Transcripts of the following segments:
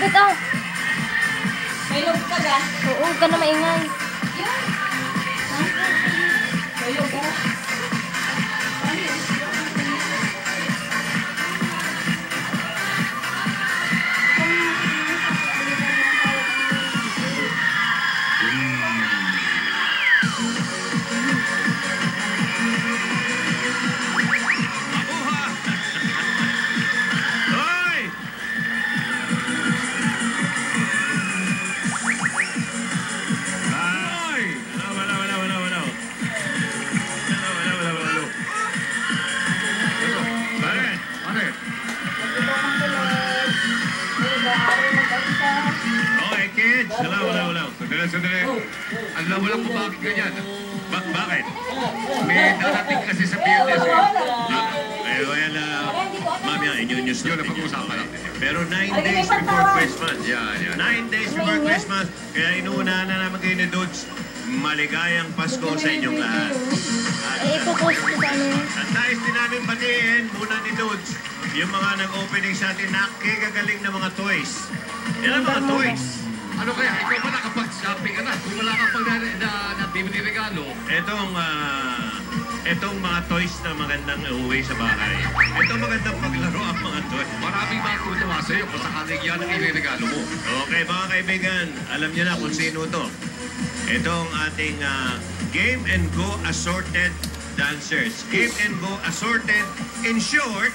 Ito. May log ka ga? Oo, huwag ka na maingay. Yan. May log ka? Okay, kids. Wala. Sandali. Alam mo lang kung bakit ganyan. Bakit? May darating kasi sa Biyernes eh. Mami, inyo-news na pag-usapan natin. Pero 9 days before Christmas. 9 days before Christmas. Kaya inuunahan na naman kayo ni Dudes. Maligayang Pasko sa inyong lahat. Ipopost ko sa ano. At nais din namin batiin muna ni Dudes yung mga nag-opening sa atin na kagagaling na mga toys. Yan ang mga toys. Ano kaya? Ikaw ba nakapag-shopping ka na? Kung wala ka pag na-bibili regalo? Itong mga toys na magandang uwi sa bahay. Itong magandang paglaro ang mga toys. Maraming mga tutuwa sa'yo kung sakaling yan ang iniregalo mo. Okay, mga kaibigan, alam niyo na kung sino to. Itong ating Game and Go Assorted Dancers. Game and Go Assorted, in short,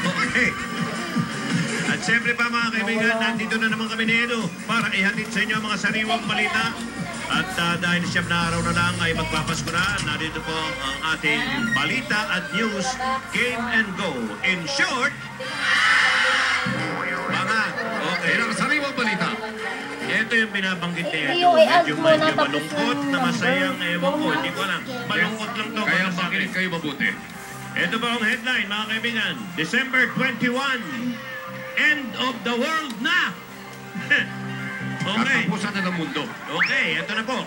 Okay. At siyempre pa mga kaibigan, nandito na naman kami ni Edo para ihatid sa inyo ang mga sariwang balita. At dahil siyam na araw na lang ay magpapasko na, narito po ang ating balita at news, Game and Go. In short, mga, okay, ang sariwang balita. Ito yung binabanggit niya. Medyo malungkot na masayang ewan ko. Hindi ko alam. Malungkot lang to. Kaya makinig kayo mabuti. Ito ba ang headline, mga kaibigan? December 21, end of the world na! Okay. Katapusan na ng mundo. Okay, ito na po.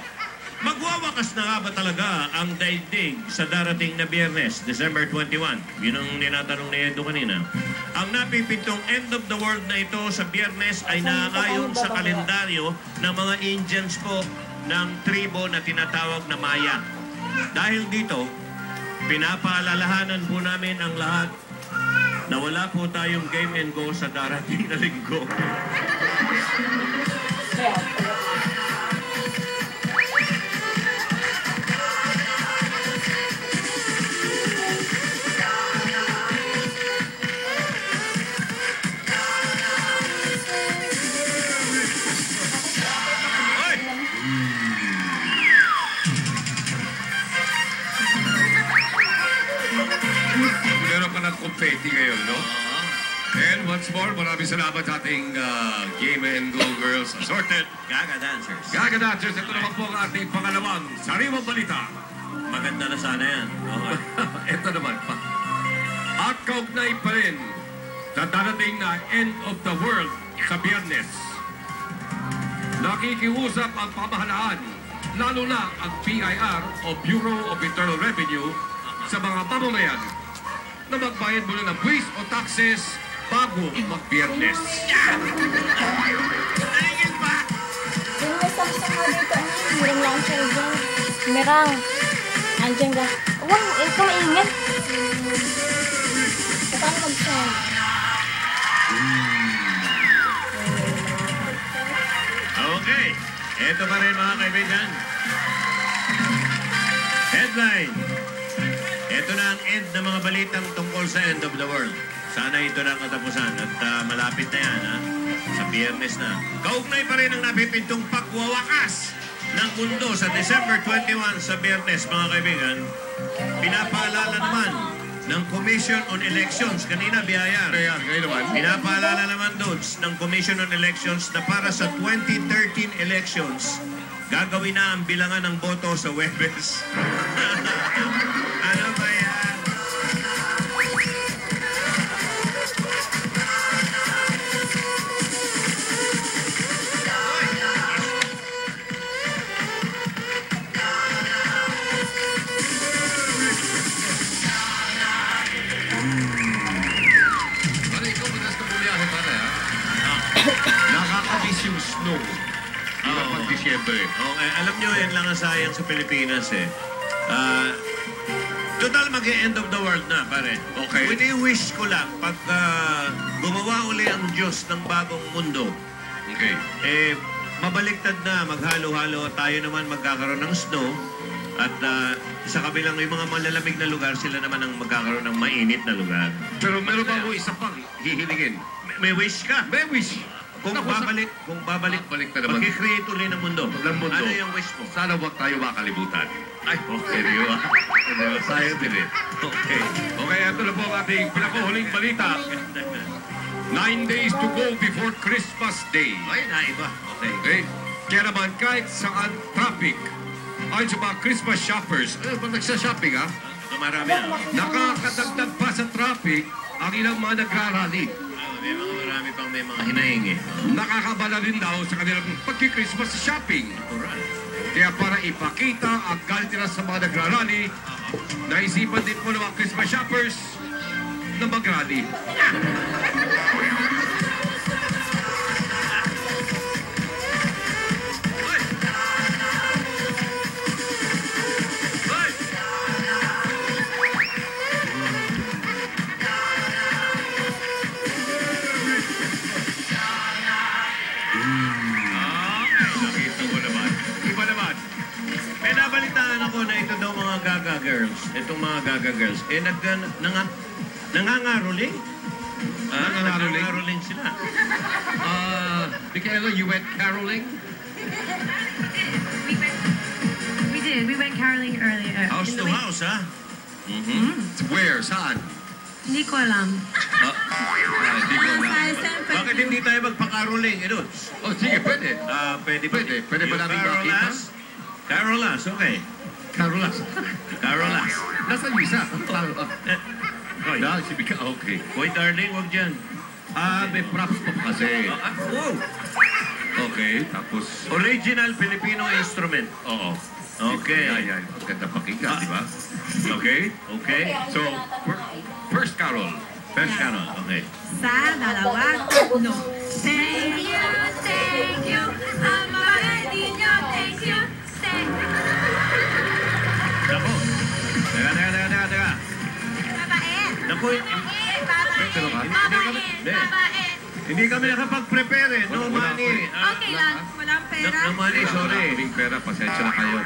Magwawakas na nga ba talaga ang daigdig sa darating na Biyernes, December 21? Yun ang ninatanong ni Edo kanina. Ang napipintong end of the world na ito sa Biyernes ay naaayon sa kalendaryo ng mga Indians po ng tribo na tinatawag na Maya. Dahil dito, pinapaalalahanan po namin ang lahat na wala po tayong game and go sa darating na linggo. Meron ka ng confetti ngayon, no? And once more, maraming salamat sa ating Game and Go Girls Assorted Gaga Dancers. Gaga Dancers. Ito naman po ang ating pangalawang sariwang balita. Maganda na sana yan. Okay. Ito naman pa. At kaugnay pa rin sa darating na end of the world sa Biyernes. Nakikiusap ang pamahalaan, lalo na ang BIR o Bureau of Internal Revenue sa mga pamamayan na magbayad muna ng buwis o taxes bago mag-Biyernes. Naligil pa! Yung may Samsung nga dito, mirang lang siya dyan. Mirang. Andiyan ka. Huwag, ikaw maingay. Paano mag-sound? Okay. Ito pa rin mga kaibigan. Headline. Ito na ang end ng mga balitang tungkol sa end of the world. Sa Sana ito na ang katapusan at malapit na yan, ha? Sa Biyernes na. Kaugnay pa rin ang napipintong pagwawakas ng mundo sa December 21 sa Biyernes, mga kaibigan. Pinapaalala naman ng Commission on Elections. Kanina, biyaya. Ngayon naman. Pinapaalala naman doon ng Commission on Elections na para sa 2013 elections, gagawin na ang bilangan ng boto sa Webes. Ano ba yan? Pare, ikaw madalas na bumiyahe, pare, ha? Nakakabis yung snow. Iba pag Disyembre. Okay, alam nyo, yan lang ang sayang sa Pilipinas eh. Total mag-end of the world na, pare. Okay. Wini-wish ko lang, pag gumawa uli ang Diyos ng bagong mundo, Okay. mabaliktad na, maghalo-halo, tayo naman magkakaroon ng snow, at sa kabilang yung mga malalamig na lugar, sila naman ang magkakaroon ng mainit na lugar. Pero meron ba ako isa pang hihilingin? May wish ka. May wish. Kung Ako, babalik, Balik na naman. mag-create uli ng mundo. Ng mundo. Ano yung wish mo? Sana huwag tayo makalimutan. Ay, okay, di ba? Sayang din eh. Okay. Okay, ito na po ang ating pinakahuling balita. 9 days to go before Christmas Day. Ay, naiba. Okay. Okay? Kaya naman kahit saan traffic, ayon sa mga Christmas shoppers, pag nagsha-shopping ha, Marami na. nakakadagdag pa sa traffic ang ilang mga nagrarally. May mga marami pang may mga hinahingi. Nakakabala rin daw sa kanilang pagki-Christmas shopping. Alright. Kaya para ipakita ang galit nila sa mga nagrarally, naisipan din po ng mga Christmas shoppers na mag-rally. Nakita ko naman. Iba naman. May nabalitaan ako na ito daw mga Gaga Girls. Itong mga Gaga Girls. Nangangaroling? Nangangaroling? Nangangaroling sila. Michaela, you went caroling? We did. We went caroling earlier. House In to the week. house, ha? Where? Saan? Hindi ko alam. Hindi ko alam. Bakit hindi tayo magpa-caroling, Edots? Oh, sige, pwede. Pwede ba? Pwede. Pwede ba Yung namin Carolas? Carolas, okay. Carolas. Carolas. Nasaan yung isa? Hoy, Si Mika, okay. hoy darling, huwag dyan. May props pa kasi. Oh, Okay, tapos... original Filipino instrument. Oo. Okay. Yan. Maganda pakinggan, di ba? Okay. Okay. So, first carol. First canon, okay. Sa dalawa, tatlo. Thank you, thank you. Ang mga ninyo, thank you, thank you. Naku. Teka. Babait. Naku, Pero ka? Babait. hindi kami nakapag-prepare eh. No Wala money. Okay lang. Walang pera. No money, sorry. Maraming pera, pasensya na kayo.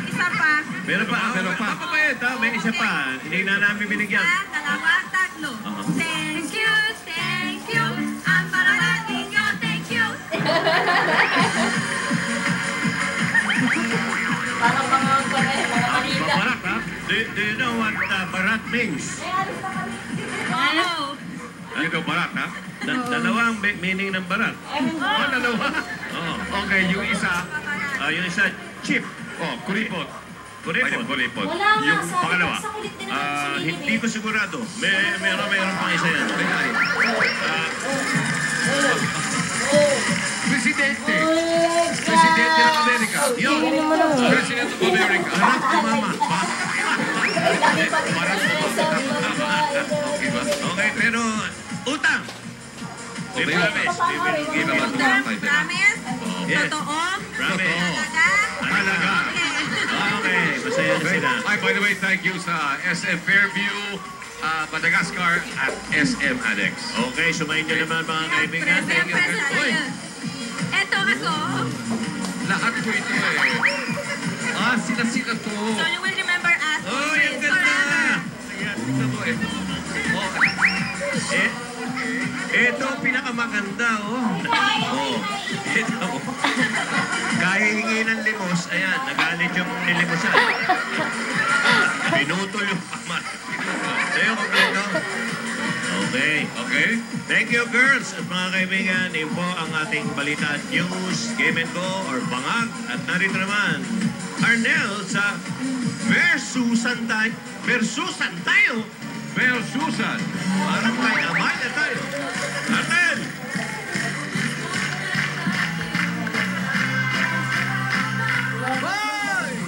Isa pa. Meron pa. Meron pa. Makabayad ha. May isa pa. Hindi na namin binigyan. Sa dalawa, tatlo. Thank you, thank you. Ang mga ninyo, thank you. Parang mga kanina. Barat ha? Do you know what barat means? Wow. You know, barat, ha? Dalawang meaning ng barat. Dalawa. Oo. Okay, yung isa, Yung isa, chip. kuripot. Kuripot. Kuripot. Wala nga, Yung sabi pangalawa, ko, sa kulit din naman hindi ko sigurado. Meron pang isa yan. Presidente. Presidente ng Amerika. Yun. President of America. Barat na mama. Okay ba? Okay, pero utang. We promise. We will give you Promise? Yes. Totoo? Promise. Talaga? Talaga. Okay, masaya na sila. Ay, by the way, thank you sa SM Fairview, Madagascar, at SM Annex. Okay, sumayin nyo naman mga kaibigan. Present, Thank you. present Uy. tayo. Eto ako. Lahat ko ito eh. Sila to. So you will remember us Oh, always, yung ganda. forever. Ayan, ito mo eh. Oh, Ito, pinakamaganda, oh. Oh, ito. Kahihingi ng limos, ayan, nagalit yung nilimusan. Pinutol yung kamay. Sa'yo, kompleto. Okay. Okay? Thank you, girls. At mga kaibigan, yun po ang ating balita at news, Game and Go, or Bangag. At narito naman, Arnel sa Versusan tayo. Mel Susan. Parang may amay na tayo.